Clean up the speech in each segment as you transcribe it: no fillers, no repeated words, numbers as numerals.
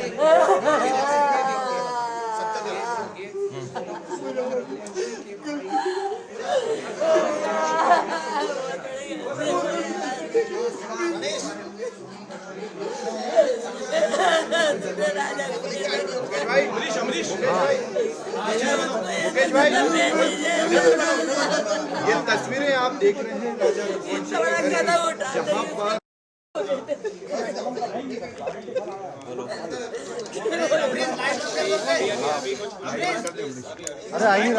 ये तस्वीरें आप देख रहे हैं राजा जहाँ पर अरे आइए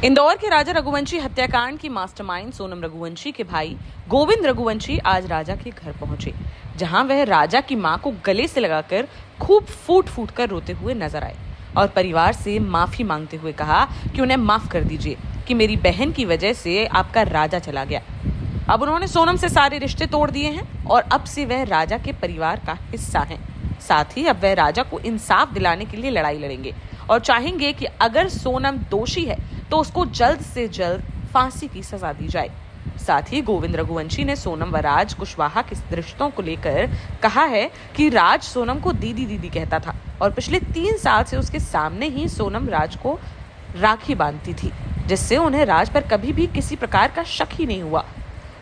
इंदौर के राजा रघुवंशी हत्याकांड की मास्टरमाइंड सोनम रघुवंशी के भाई गोविंद रघुवंशी आज राजा के घर पहुंचे, जहां वह राजा की मां को गले से लगाकर खूब फूट फूट कर रोते हुए नजर आए और परिवार से माफी मांगते हुए कहा कि उन्हें माफ कर दीजिए कि मेरी बहन की वजह से आपका राजा चला गया। अब उन्होंने सोनम से सारे रिश्ते तोड़ दिए हैं और अब से वह राजा के परिवार का हिस्सा हैं। साथ ही अब वह राजा को इंसाफ दिलाने के लिए लड़ाई लड़ेंगे और चाहेंगे कि अगर सोनम दोषी है तो उसको जल्द से जल्द फांसी की सजा दी जाए। साथ ही गोविंद रघुवंशी ने सोनम व राज कुशवाहा के रिश्तों को लेकर कहा है कि राज सोनम को दीदी दीदी कहता था और पिछले 3 साल से उसके सामने ही सोनम राज को राखी बांधती थी, जिससे उन्हें राज पर कभी भी किसी प्रकार का शक ही नहीं हुआ।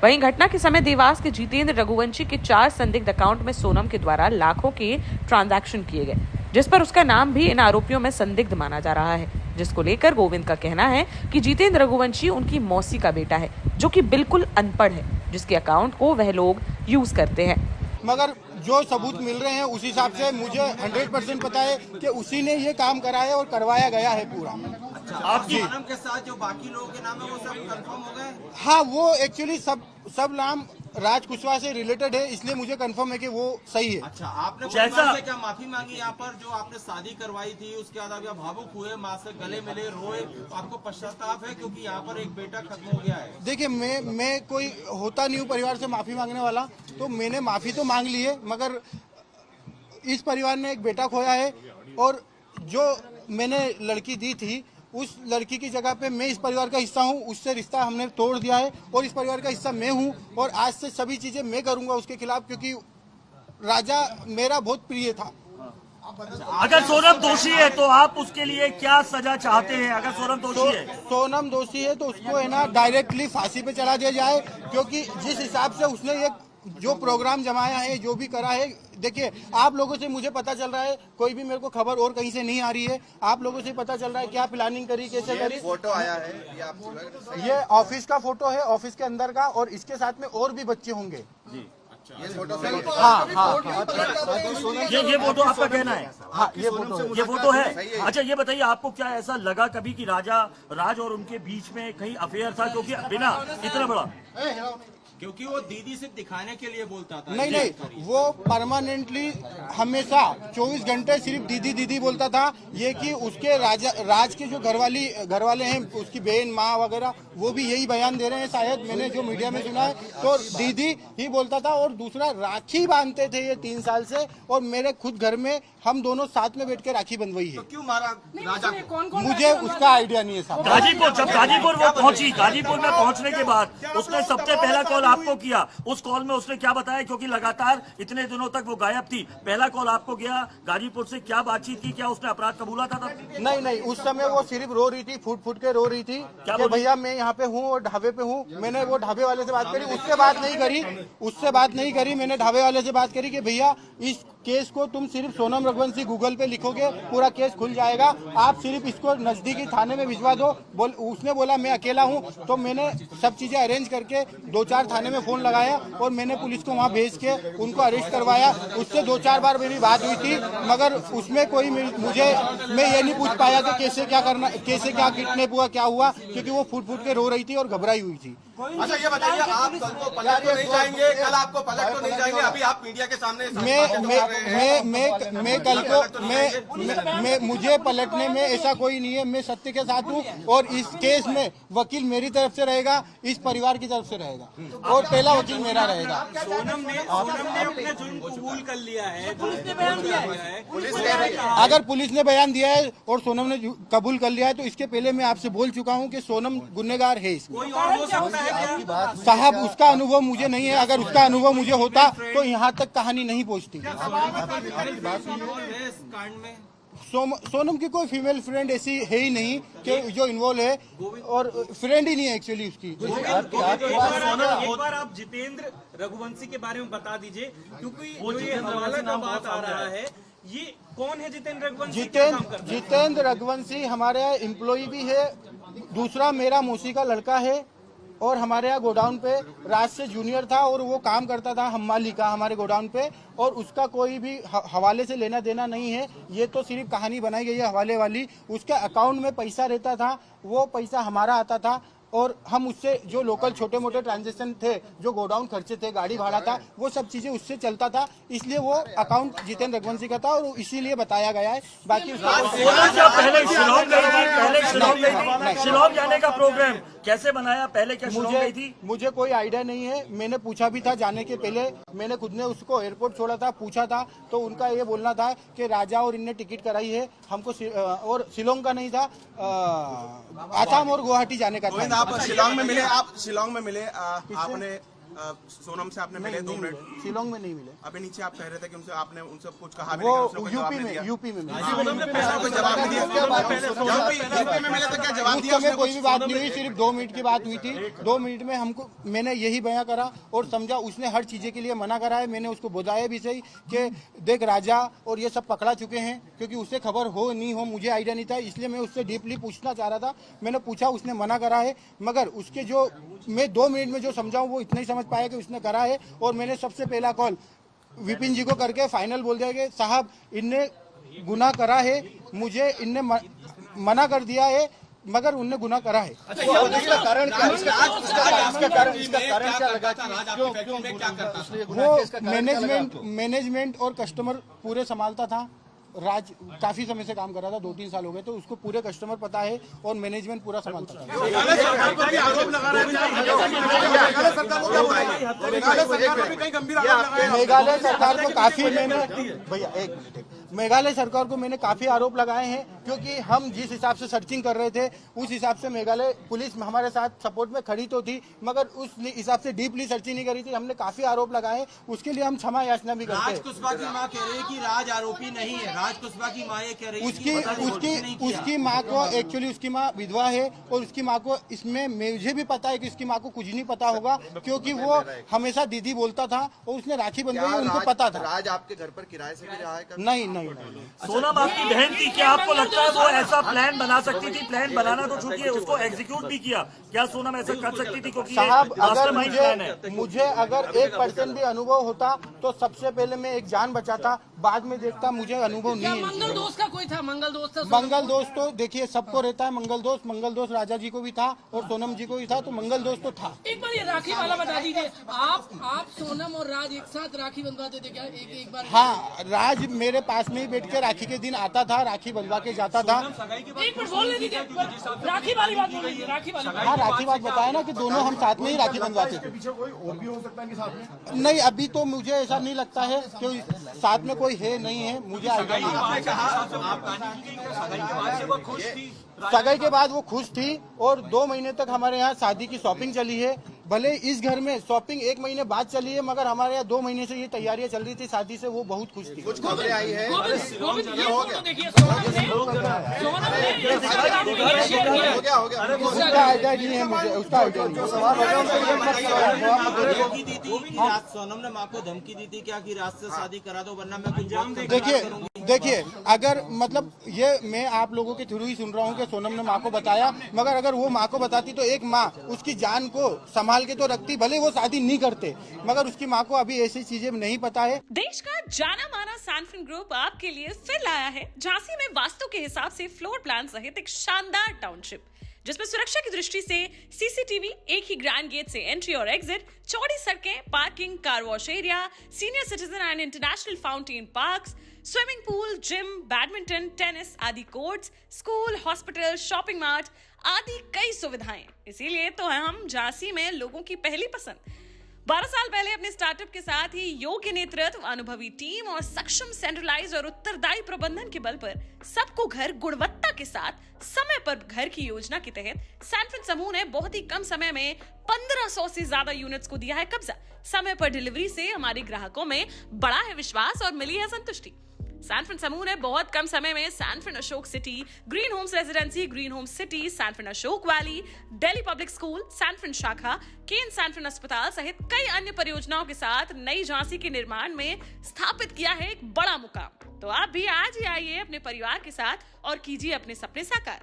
वहीं घटना के समय देवास के जितेंद्र रघुवंशी के 4 संदिग्ध अकाउंट में सोनम के द्वारा लाखों के ट्रांजैक्शन किए गए, जिस पर उसका नाम भी इन आरोपियों में संदिग्ध माना जा रहा है, जिसको लेकर गोविंद का कहना है कि जितेंद्र रघुवंशी उनकी मौसी का बेटा है, जो कि बिल्कुल अनपढ़ है, जिसके अकाउंट को वह लोग यूज करते हैं। मगर जो सबूत मिल रहे हैं उस हिसाब से मुझे 100% पता है कि उसी ने ये काम करा है और करवाया गया है पूरा। अच्छा, आपकी सोनम के साथ जो बाकी लोगों के नाम है वो सब कंफर्म हो गए? हाँ, वो एक्चुअली सब नाम राज कुशवाहा से रिलेटेड है, इसलिए मुझे कंफर्म है कि वो सही है। अच्छा, आपने परिवार से क्या माफी मांगी यहाँ पर जो आपने शादी करवाई थी, उसके बाद आप भावुक हुए, माँ से गले मिले, रोए, तो आपको पश्चाताप है क्योंकि यहाँ पर एक बेटा खत्म हो गया है? देखिए, मैं कोई होता नहीं हूँ परिवार से माफी मांगने वाला, तो मैंने माफी तो मांग ली है, मगर इस परिवार ने एक बेटा खोया है और जो मैंने लड़की दी थी उस लड़की की जगह पे मैं इस परिवार का हिस्सा हूँ, उससे रिश्ता हमने तोड़ दिया है और इस परिवार का हिस्सा मैं हूँ और आज से सभी चीजें मैं करूंगा उसके खिलाफ, क्योंकि राजा मेरा बहुत प्रिय था। अगर सोनम दोषी है तो आप उसके लिए क्या सजा चाहते हैं? अगर सोनम दोषी है, सोनम दोषी है तो उसको है ना डायरेक्टली फांसी पे चला दिया जाए, क्योंकि जिस हिसाब से उसने ये जो प्रोग्राम जमाया है, जो भी करा है, देखिए आप लोगों से मुझे पता चल रहा है, कोई भी मेरे को खबर और कहीं से नहीं आ रही है, आप लोगों से पता चल रहा है क्या प्लानिंग करी, कैसे करी। फोटो आया है ये ऑफिस का फोटो है, ऑफिस के अंदर का, और इसके साथ में और भी बच्चे होंगे। ये फोटो हाँ, ये फोटो आपका कहना है? हाँ, ये फोटो है। अच्छा, ये बताइए, आपको क्या ऐसा लगा कभी कि राज और उनके बीच में कहीं अफेयर था? क्योंकि बिना इतना बड़ा, क्योंकि वो दीदी से दिखाने के लिए बोलता था। नहीं, वो परमानेंटली हमेशा 24 घंटे सिर्फ दीदी दीदी बोलता था। ये कि उसके राज के जो घर वाले हैं, उसकी बहन माँ वगैरह, वो भी यही बयान दे रहे हैं, शायद मैंने जो मीडिया में सुना है, तो दीदी ही बोलता था। और दूसरा, राखी बांधते थे ये 3 साल से, और मेरे खुद घर में हम दोनों साथ में बैठ के राखी बंधवाई है। तो क्यों मारा राजा को? मुझे उसका आइडिया नहीं है साहब। गाजीपुर वो पहुंची, गाजीपुर में पहुंचने के बाद उसने सबसे पहला कॉल आपको किया। उस कॉल में उसने क्या बताया, क्योंकि लगातार इतने दिनों तक वो गायब थी? पहला कॉल आपको गया गाजीपुर से, क्या बातचीत की? क्या उसने अपराध कबूला था तब? नहीं, उस समय वो सिर्फ रो रही थी, फूट फूट के रो रही थी कि भैया मैं यहाँ पे हूँ और ढाबे पे हूँ। मैंने वो ढाबे वाले से बात करी, उससे बात नहीं करी। मैंने ढाबे वाले से बात करी कि भैया इस केस को तुम सिर्फ सोनम रघुवंशी गूगल पे लिखोगे, पूरा केस खुल जाएगा, आप सिर्फ इसको नजदीकी थाने में भिजवा दो। उसने बोला मैं अकेला हूँ, तो मैंने सब चीजें अरेंज करके 2-4 थाने में फोन लगाया और मैंने पुलिस को वहाँ भेज के उनको अरेस्ट करवाया। उससे 2-4 बार मेरी बात हुई थी, मगर उसमें कोई मैं ये नहीं पूछ पाया कि कैसे क्या किडनैप हुआ, क्या हुआ, क्योंकि वो फूट फूट के रो रही थी और घबराई हुई थी। अच्छा, ये बताइए, आप कल को पलट तो नहीं जाएंगे? कल आपको पलट तो नहीं जाएंगे? अभी आप मीडिया के सामने मैं कल को मुझे पलटने में ऐसा कोई नहीं है। मैं सत्य के साथ हूँ और इस केस में वकील मेरी तरफ से रहेगा, इस परिवार की तरफ से रहेगा। और पहला वकील मेरा रहेगा। सोनम ने अपना जुर्म कबूल कर लिया है, पुलिस ने बयान दिया है। अगर पुलिस ने बयान दिया है और सोनम ने कबूल कर लिया है तो इसके पहले मैं आपसे बोल चुका हूं कि सोनम गुनहगार है इसमें। कोई और हो सकता है क्या? साहब उसका अनुभव मुझे नहीं है, अगर उसका अनुभव मुझे होता तो यहाँ तक कहानी नहीं पहुँचती। सोनम की कोई फीमेल फ्रेंड ऐसी है ही नहीं कि जो इन्वॉल्व है, और फ्रेंड ही नहीं है एक्चुअली उसकी। एक बार आप जितेंद्र रघुवंशी के बारे में बता दीजिए, क्योंकि जो ये हवाला का बात आ रहा है, ये कौन है जितेंद्र रघुवंशी? जितेंद्र रघुवंशी हमारे यहाँ एम्प्लॉय भी है, दूसरा मेरा मौसी का लड़का है, और हमारे यहाँ गोडाउन पे राज से जूनियर था और वो काम करता था हम्माली का हमारे गोडाउन पे, और उसका कोई भी हवाले से लेना देना नहीं है। ये तो सिर्फ कहानी बनाई गई है हवाले वाली। उसके अकाउंट में पैसा रहता था, वो पैसा हमारा आता था, और हम उससे जो लोकल छोटे मोटे ट्रांजेक्शन थे, जो गोडाउन खर्चे थे, गाड़ी भाड़ा था, वो सब चीजें उससे चलता था, इसलिए वो अकाउंट जितेंद्र रघुवंशी का था और इसीलिए बताया गया है। बाकी पहले शिलोंग जाने का प्रोग्राम कैसे बनाया, पहले क्या शिलोंग गई थी? मुझे कोई आइडिया नहीं है। मैंने पूछा भी था जाने के पहले, मैंने खुद ने उसको एयरपोर्ट छोड़ा था, पूछा था, तो उनका ये बोलना था कि राजा और इनने टिकट कराई है हमको, और शिलोंग का नहीं था, आसाम और गुवाहाटी जाने का था। आप शिलोंग में मिले, आपने सोनम से आपने मिले 2 मिनट? शिलोंग में नहीं मिले। अभी नीचे आप कह रहे थे कि उनसे आपने उनसे कुछ कहा भी वो नहीं, उसने कोई जवाब नहीं दिया। यूपी में कोई जवाब नहीं दिया। यूपी में मिले तो क्या जवाब दिया? उसमें कोई भी बात नहीं हुई, सिर्फ 2 मिनट की बात हुई थी। 2 मिनट में हमको मैंने यही बयां करा और समझा, उसने हर चीजें के लिए मना करा है। मैंने उसको बताया भी सही कि देख राजा और ये सब पकड़ा चुके हैं, क्योंकि उसे खबर हो नहीं हो मुझे आइडिया नहीं था, इसलिए मैं उससे डीपली पूछना चाह रहा था। मैंने पूछा, उसने मना करा है, मगर उसके जो मैं 2 मिनट में जो समझाऊं वो इतना ही समझ पाया कि उसने करा है। और मैंने सबसे पहला कॉल विपिन जी को करके फाइनल बोल दिया कि साहब इनने गुनाह करा है, मुझे इनने मना कर दिया है, मगर उनने गुनाह करा है। इसका कारण क्या, इसका कारण क्या लगा कि वो मैनेजमेंट और कस्टमर पूरे संभालता था। राज काफी समय से काम कर रहा था, 2-3 साल हो गए, तो उसको पूरे कस्टमर पता है और मैनेजमेंट पूरा संभालता था। मेघालय सरकार को काफी मेघालय सरकार को मैंने काफी आरोप लगाए हैं, क्योंकि हम जिस हिसाब से सर्चिंग कर रहे थे उस हिसाब से मेघालय पुलिस हमारे साथ सपोर्ट में खड़ी तो थी, मगर उस हिसाब से डीपली सर्चिंग नहीं करी थी। हमने काफी आरोप लगाए, उसके लिए हम क्षमा याचना भी करते हैं। राज कुशवाहा की मां कह रही है कि राज आरोपी नहीं है। राज कुशवाहा की मां ये कह रही है उसकी माँ को एक्चुअली उसकी माँ विधवा है, और उसकी माँ को इसमें मुझे भी पता है कि उसकी माँ को कुछ नहीं पता होगा, क्योंकि वो हमेशा दीदी बोलता था और उसने राखी बंधवाई, उनको पता था। राज आपके घर पर किराए से भी रहा है? नहीं। सोनम आपकी बहन थी, क्या आपको लगता है वो ऐसा प्लान बना सकती थी? प्लान बनाना तो छूटिए, उसको एग्जीक्यूट भी किया। क्या सोनम ऐसा कर सकती थी? क्योंकि साहब अगर मास्टरमाइंड प्लान है। मुझे अगर 1% भी अनुभव होता तो सबसे पहले मैं एक जान बचाता, बाद में देखता। मुझे अनुभव नहीं है। मंगल दोस्त का कोई था? मंगल दोस्त तो देखिए सबको रहता है मंगल दोस्त राजा जी को भी था और सोनम जी को भी था, तो मंगल दोस्त तो था। एक बार ये राखी वाला बता दीजिए, आप सोनम और राज एक साथ राखी बंधवाते थे क्या? एक बार हाँ, राज मेरे पास में ही बैठ के राखी के दिन आता था, राखी बंधवा के जाता था। एक मिनट बोलने दीजिए, राखी वाली बात बोल रही है। हाँ, राखी बात बताया ना कि दोनों हम साथ में ही राखी बंधवाते थे। नहीं, अभी तो मुझे ऐसा नहीं लगता है कि साथ में कोई है नहीं है, मुझे आइडिया नहीं। सगाई के बाद वो खुश थी और 2 महीने तक हमारे यहाँ शादी की शॉपिंग चली है। भले इस घर में शॉपिंग 1 महीने बाद चली है, मगर हमारे यहाँ 2 महीने से ये तैयारियां चल रही थी शादी से, वो बहुत खुश थी। कुछ खबरें आई है उसका आइडिया नहीं है मुझे, उसका आइडिया नहीं है। सोनम ने माँ को धमकी दी थी क्या कि राज से शादी करा दो वरना मैं देखिए अगर मतलब ये मैं आप लोगों के थ्रू ही सुन रहा हूँ कि सोनम ने माँ को बताया, मगर अगर वो माँ को बताती तो एक माँ उसकी जान को संभाल के तो रखती, भले वो शादी नहीं करते, मगर उसकी माँ को अभी ऐसी चीजें नहीं पता है। देश का जाना माना सैनफिन ग्रुप आपके लिए फिर लाया है झांसी में वास्तु के हिसाब से फ्लोर प्लान सहित एक शानदार टाउनशिप, जिसमें सुरक्षा की दृष्टि से सीसीटीवी, एक ही ग्रैंड गेट से एंट्री और एग्जिट, चौड़ी सड़कें, parking, car wash area, senior citizen and international fountain parks, swimming pool, gym, badminton, tennis आदि courts, school, hospital, shopping mart आदि कई सुविधाएं। इसीलिए तो हम झांसी में लोगों की पहली पसंद। 12 साल पहले अपने स्टार्टअप के साथ ही योग्य नेतृत्व, अनुभवी टीम और सक्षम सेंट्रलाइज और उत्तरदायी प्रबंधन के बल पर सबको घर गुणवत्ता के साथ समय पर घर की योजना के तहत सैनफिन समूह ने बहुत ही कम समय में 1500 से ज्यादा यूनिट्स को दिया है कब्जा। समय पर डिलीवरी से हमारे ग्राहकों में बढ़ा है विश्वास और मिली है संतुष्टि। सैनफिन समूह ने बहुत कम समय में Sanfin Ashok city, green homes residency, green homes city, Sanfin Ashok valley, Delhi public school, Sanfin शाखा, केन सैनफिन अस्पताल सहित कई अन्य परियोजनाओं के साथ नई झांसी के निर्माण में स्थापित किया है एक बड़ा मुकाम। तो आप भी आज ही आइए अपने परिवार के साथ और कीजिए अपने सपने साकार।